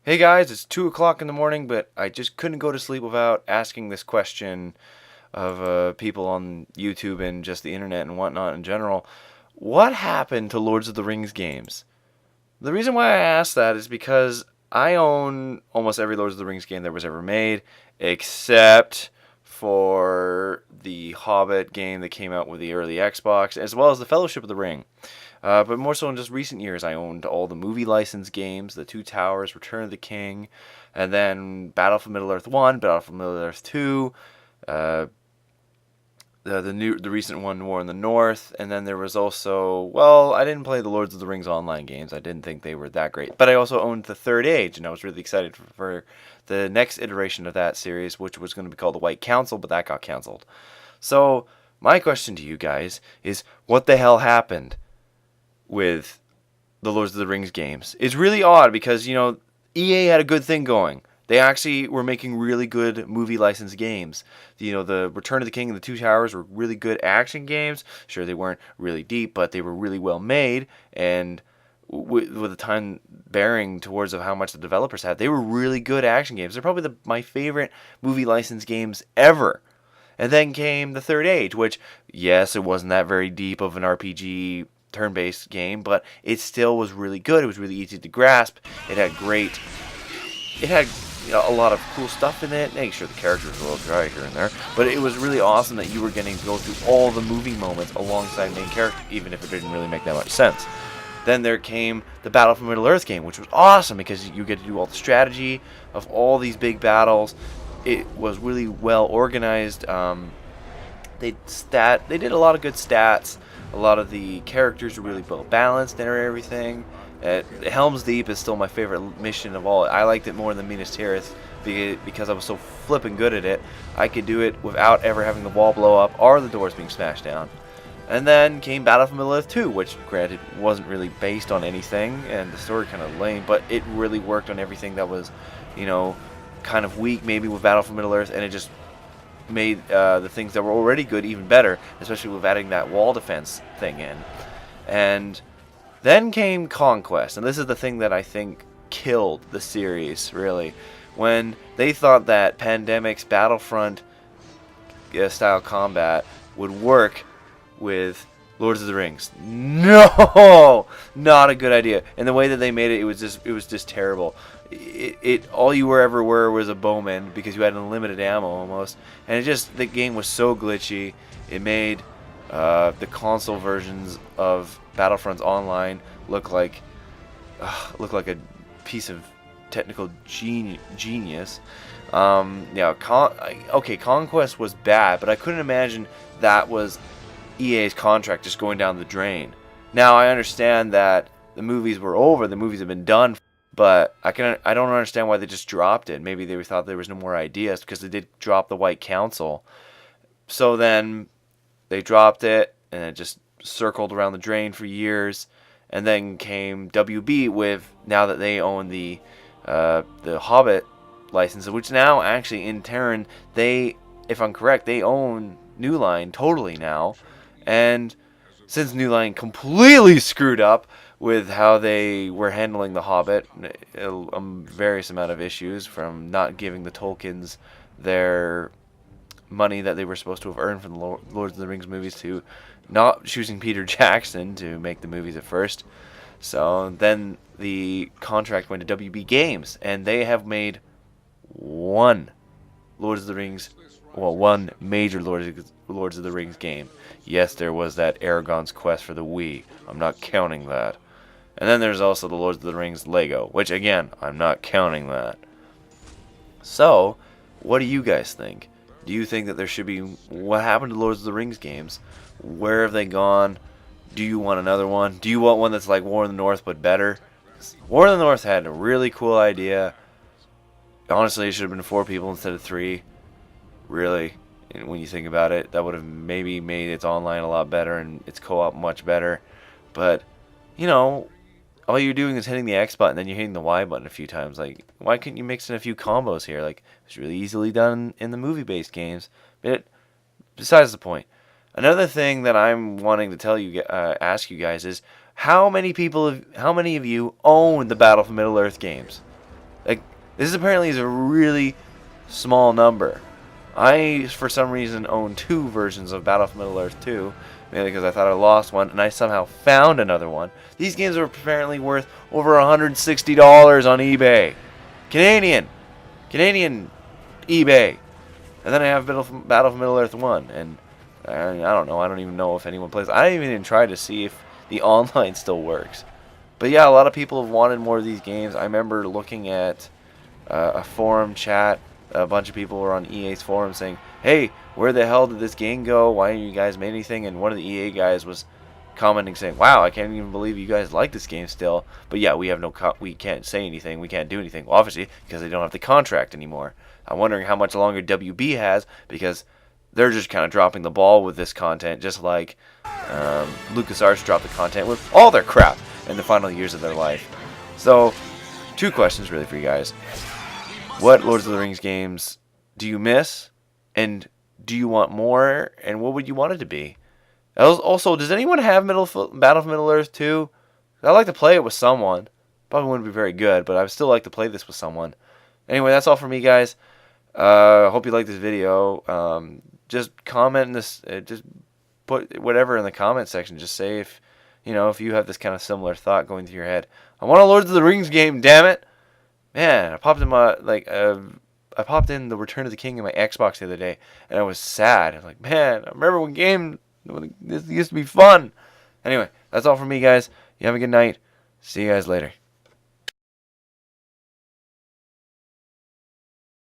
Hey guys, it's 2 o'clock in the morning, but I just couldn't go to sleep without asking this question of people on YouTube and just the internet and whatnot in general. What happened to Lords of the Rings games? The reason why I asked that is because I own almost every Lords of the Rings game that was ever made, except for the Hobbit game that came out with the early Xbox, as well as the Fellowship of the Ring. But more so in just recent years, I owned all the movie license games, The Two Towers, Return of the King, and then Battle for Middle-earth 1, Battle for Middle-earth 2, uh, the recent one, War in the North, and then there was also, well, I didn't play the Lords of the Rings online games. I didn't think they were that great. But I also owned the Third Age, and I was really excited for the next iteration of that series, which was going to be called the White Council, but that got canceled. So, my question to you guys is, what the hell happened with the Lords of the Rings games? It's really odd because, EA had a good thing going. They actually were making really good movie licensed games. The Return of the King and the Two Towers were really good action games. Sure, they weren't really deep, but they were really well made. And with the time bearing towards of how much the developers had, they were really good action games. They're probably my favorite movie licensed games ever. And then came the Third Age, which, yes, it wasn't that very deep of an RPG turn-based game, but it still was really good. It was really easy to grasp. It had a lot of cool stuff in it. Make sure the characters were a little dry here and there, but it was really awesome that you were getting to go through all the moving moments alongside main character, even if it didn't really make that much sense. Then there came the Battle for Middle-earth game, which was awesome because you get to do all the strategy of all these big battles. It was really well organized. They did a lot of good stats. A lot of the characters were really well balanced and everything. Helm's Deep is still my favorite mission of all. I liked it more than Minas Tirith because I was so flippin' good at it. I could do it without ever having the wall blow up or the doors being smashed down. And then came Battle for Middle-earth 2, which, granted, wasn't really based on anything, and the story kind of lame, but it really worked on everything that was, kind of weak, maybe, with Battle for Middle-earth, and it just made the things that were already good even better, especially with adding that wall defense thing in. And then came Conquest, and this is the thing that I think killed the series, really. When they thought that Pandemic's Battlefront style combat would work with Lords of the Rings. No! Not a good idea. And the way that they made it, it was just terrible. All you ever were was a bowman because you had unlimited ammo almost, and the game was so glitchy. It made the console versions of Battlefronts Online look like a piece of technical genius. Conquest was bad, but I couldn't imagine that was EA's contract just going down the drain. Now I understand that the movies were over, the movies have been done, but I don't understand why they just dropped it. Maybe they thought there was no more ideas because they did drop the White Council. So then they dropped it and it just circled around the drain for years. And then came WB with, now that they own the Hobbit license, which now actually in turn if I'm correct, they own New Line totally now. And since New Line completely screwed up with how they were handling the Hobbit, various amount of issues, from not giving the Tolkiens their money that they were supposed to have earned from the Lord of the Rings movies, to not choosing Peter Jackson to make the movies at first. So then the contract went to WB Games, and they have made one major Lords of the Rings game. Yes, there was that Aragon's Quest for the Wii. I'm not counting that. And then there's also the Lords of the Rings Lego, which, again, I'm not counting that. So, what do you guys think? Do you think that there should be... What happened to Lords of the Rings games? Where have they gone? Do you want another one? Do you want one that's like War in the North but better? War in the North had a really cool idea. Honestly, it should have been 4 people instead of 3. Really, when you think about it, that would have maybe made its online a lot better and its co-op much better. But, all you're doing is hitting the X button, then you're hitting the Y button a few times. Like, why couldn't you mix in a few combos here? Like, it's really easily done in the movie-based games. But besides the point, another thing that I'm wanting to ask you guys is, how many of you own the Battle for Middle-earth games? Like, this apparently is a really small number. I, for some reason, own 2 versions of Battlefield Middle-earth 2, mainly because I thought I lost one, and I somehow found another one. These games are apparently worth over $160 on eBay. Canadian eBay. And then I have Battlefield Middle-earth 1, and I don't know. I don't even know if anyone plays. I haven't even tried to see if the online still works. But yeah, a lot of people have wanted more of these games. I remember looking at a forum chat. A bunch of people were on EA's forum saying, "Hey, where the hell did this game go? Why didn't you guys make anything?" And one of the EA guys was commenting saying, "Wow, I can't even believe you guys like this game still." But yeah, we have we can't say anything. We can't do anything. Well, obviously, because they don't have the contract anymore. I'm wondering how much longer WB has, because they're just kind of dropping the ball with this content, just like LucasArts dropped the content with all their crap in the final years of their life. So, 2 questions really for you guys. What Lord of the Rings games do you miss? And do you want more? And what would you want it to be? Also, does anyone have Battlefield Middle-earth 2? I'd like to play it with someone. Probably wouldn't be very good, but I would still like to play this with someone. Anyway, that's all for me, guys. Hope you like this video. Just comment in this. Just put whatever in the comment section. Just say if if you have this kind of similar thought going through your head. I want a Lord of the Rings game, damn it! Man, I popped in I popped in the Return of the King in my Xbox the other day, and I was sad. I was like, man, I remember when this used to be fun. Anyway, that's all from me, guys. You have a good night. See you guys later.